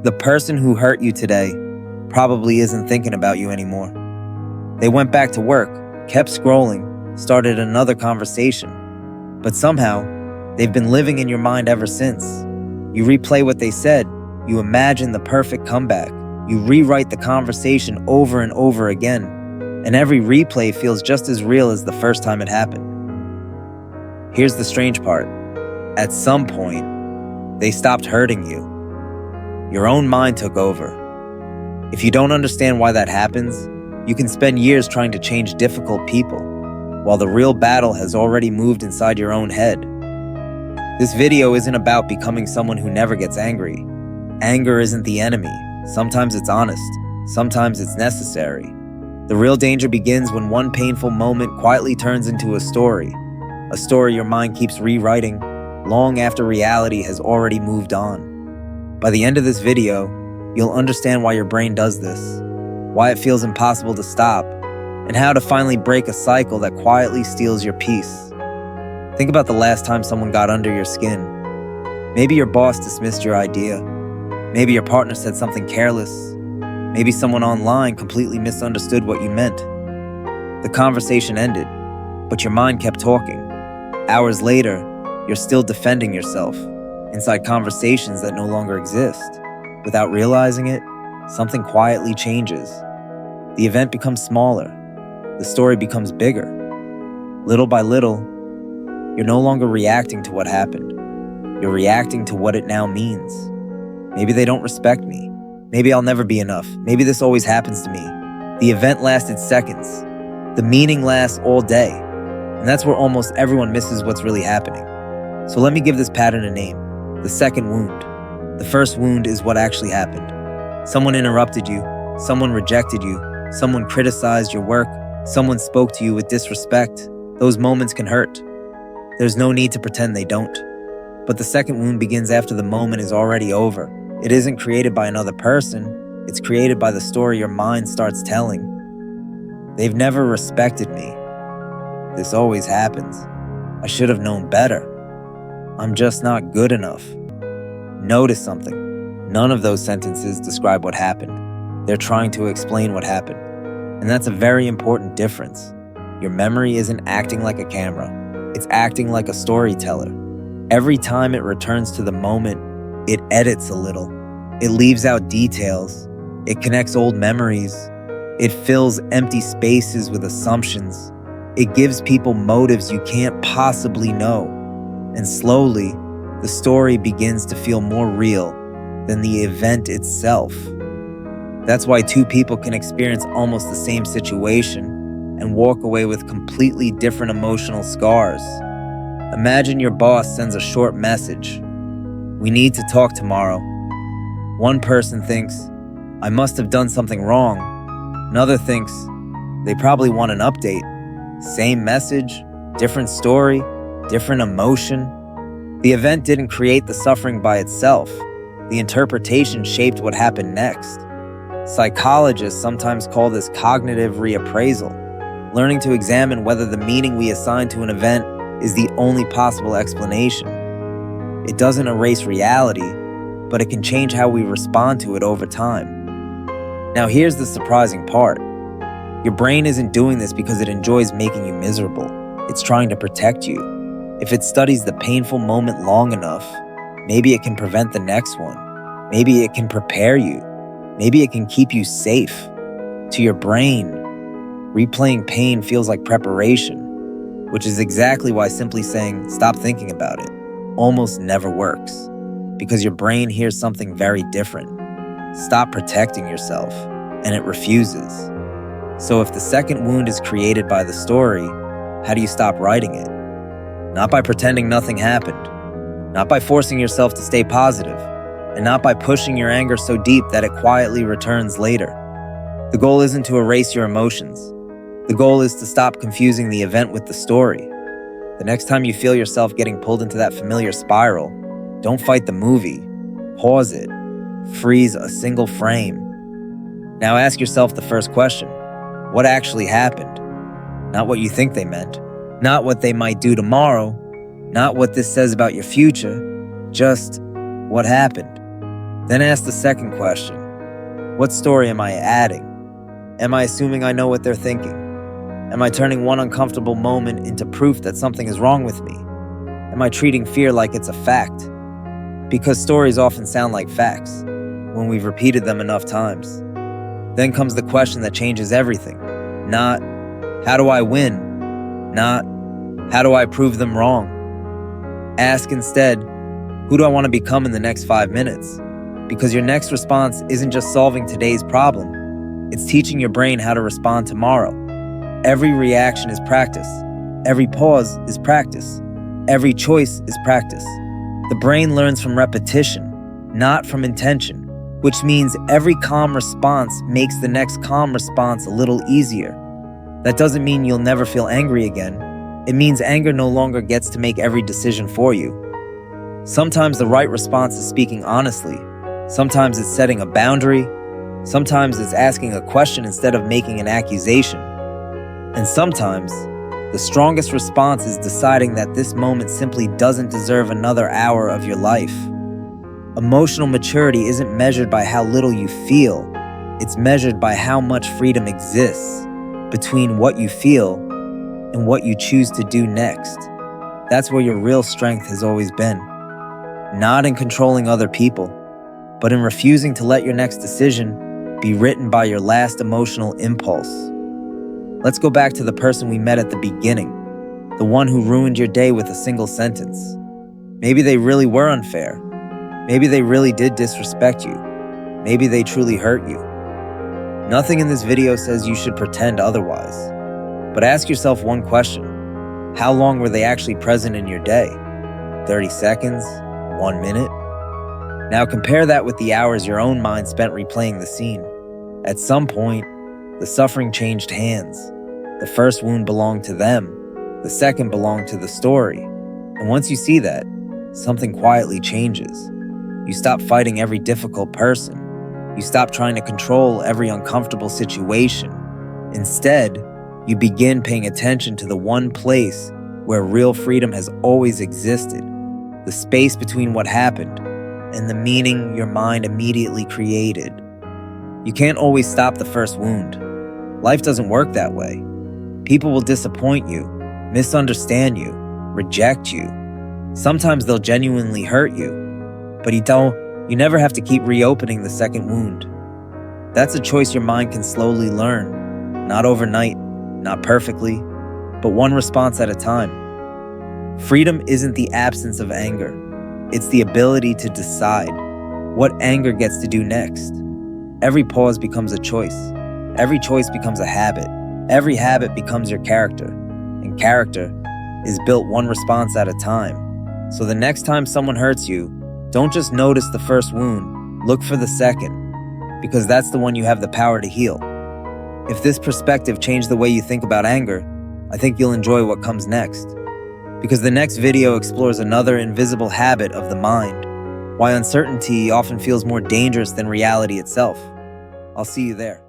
The person who hurt you today probably isn't thinking about you anymore. They went back to work, kept scrolling, started another conversation. But somehow, they've been living in your mind ever since. You replay what they said, you imagine the perfect comeback, you rewrite the conversation over and over again, and every replay feels just as real as the first time it happened. Here's the strange part. At some point, they stopped hurting you. Your own mind took over. If you don't understand why that happens, you can spend years trying to change difficult people, while the real battle has already moved inside your own head. This video isn't about becoming someone who never gets angry. Anger isn't the enemy. Sometimes it's honest. Sometimes it's necessary. The real danger begins when one painful moment quietly turns into a story your mind keeps rewriting long after reality has already moved on. By the end of this video, you'll understand why your brain does this, why it feels impossible to stop, and how to finally break a cycle that quietly steals your peace. Think about the last time someone got under your skin. Maybe your boss dismissed your idea. Maybe your partner said something careless. Maybe someone online completely misunderstood what you meant. The conversation ended, but your mind kept talking. Hours later, you're still defending yourself inside conversations that no longer exist. Without realizing it, something quietly changes. The event becomes smaller. The story becomes bigger. Little by little, you're no longer reacting to what happened. You're reacting to what it now means. Maybe they don't respect me. Maybe I'll never be enough. Maybe this always happens to me. The event lasted seconds. The meaning lasts all day. And that's where almost everyone misses what's really happening. So let me give this pattern a name. The second wound. The first wound is what actually happened. Someone interrupted you. Someone rejected you. Someone criticized your work. Someone spoke to you with disrespect. Those moments can hurt. There's no need to pretend they don't. But the second wound begins after the moment is already over. It isn't created by another person. It's created by the story your mind starts telling. They've never respected me. This always happens. I should have known better. I'm just not good enough. Notice something. None of those sentences describe what happened. They're trying to explain what happened. And that's a very important difference. Your memory isn't acting like a camera. It's acting like a storyteller. Every time it returns to the moment, it edits a little. It leaves out details. It connects old memories. It fills empty spaces with assumptions. It gives people motives you can't possibly know. And slowly, the story begins to feel more real than the event itself. That's why two people can experience almost the same situation and walk away with completely different emotional scars. Imagine your boss sends a short message. We need to talk tomorrow. One person thinks, I must have done something wrong. Another thinks, they probably want an update. Same message, different story, different emotion. The event didn't create the suffering by itself. The interpretation shaped what happened next. Psychologists sometimes call this cognitive reappraisal, learning to examine whether the meaning we assign to an event is the only possible explanation. It doesn't erase reality, but it can change how we respond to it over time. Now here's the surprising part. Your brain isn't doing this because it enjoys making you miserable. It's trying to protect you. If it studies the painful moment long enough, maybe it can prevent the next one. Maybe it can prepare you. Maybe it can keep you safe. To your brain, replaying pain feels like preparation, which is exactly why simply saying, stop thinking about it, almost never works. Because your brain hears something very different. Stop protecting yourself, and it refuses. So if the second wound is created by the story, how do you stop writing it? Not by pretending nothing happened. Not by forcing yourself to stay positive. And not by pushing your anger so deep that it quietly returns later. The goal isn't to erase your emotions. The goal is to stop confusing the event with the story. The next time you feel yourself getting pulled into that familiar spiral, don't fight the movie. Pause it. Freeze a single frame. Now ask yourself the first question. What actually happened? Not what you think they meant. Not what they might do tomorrow. Not what this says about your future. Just what happened. Then ask the second question. What story am I adding? Am I assuming I know what they're thinking? Am I turning one uncomfortable moment into proof that something is wrong with me? Am I treating fear like it's a fact? Because stories often sound like facts when we've repeated them enough times. Then comes the question that changes everything. Not, how do I win? Not, how do I prove them wrong? Ask instead, who do I want to become in the next 5 minutes? Because your next response isn't just solving today's problem, it's teaching your brain how to respond tomorrow. Every reaction is practice. Every pause is practice. Every choice is practice. The brain learns from repetition, not from intention, which means every calm response makes the next calm response a little easier. That doesn't mean you'll never feel angry again. It means anger no longer gets to make every decision for you. Sometimes the right response is speaking honestly. Sometimes it's setting a boundary. Sometimes it's asking a question instead of making an accusation. And sometimes, the strongest response is deciding that this moment simply doesn't deserve another hour of your life. Emotional maturity isn't measured by how little you feel. It's measured by how much freedom exists between what you feel and what you choose to do next. That's where your real strength has always been. Not in controlling other people, but in refusing to let your next decision be written by your last emotional impulse. Let's go back to the person we met at the beginning, the one who ruined your day with a single sentence. Maybe they really were unfair. Maybe they really did disrespect you. Maybe they truly hurt you. Nothing in this video says you should pretend otherwise. But ask yourself one question. How long were they actually present in your day? 30 seconds? 1 minute? Now compare that with the hours your own mind spent replaying the scene. At some point, the suffering changed hands. The first wound belonged to them. The second belonged to the story. And once you see that, something quietly changes. You stop fighting every difficult person. You stop trying to control every uncomfortable situation. Instead, you begin paying attention to the one place where real freedom has always existed, the space between what happened and the meaning your mind immediately created. You can't always stop the first wound. Life doesn't work that way. People will disappoint you, misunderstand you, reject you. Sometimes they'll genuinely hurt you, but you never have to keep reopening the second wound. That's a choice your mind can slowly learn, not overnight, not perfectly, but one response at a time. Freedom isn't the absence of anger. It's the ability to decide what anger gets to do next. Every pause becomes a choice. Every choice becomes a habit. Every habit becomes your character. And character is built one response at a time. So the next time someone hurts you, don't just notice the first wound, look for the second, because that's the one you have the power to heal. If this perspective changed the way you think about anger, I think you'll enjoy what comes next. Because the next video explores another invisible habit of the mind, why uncertainty often feels more dangerous than reality itself. I'll see you there.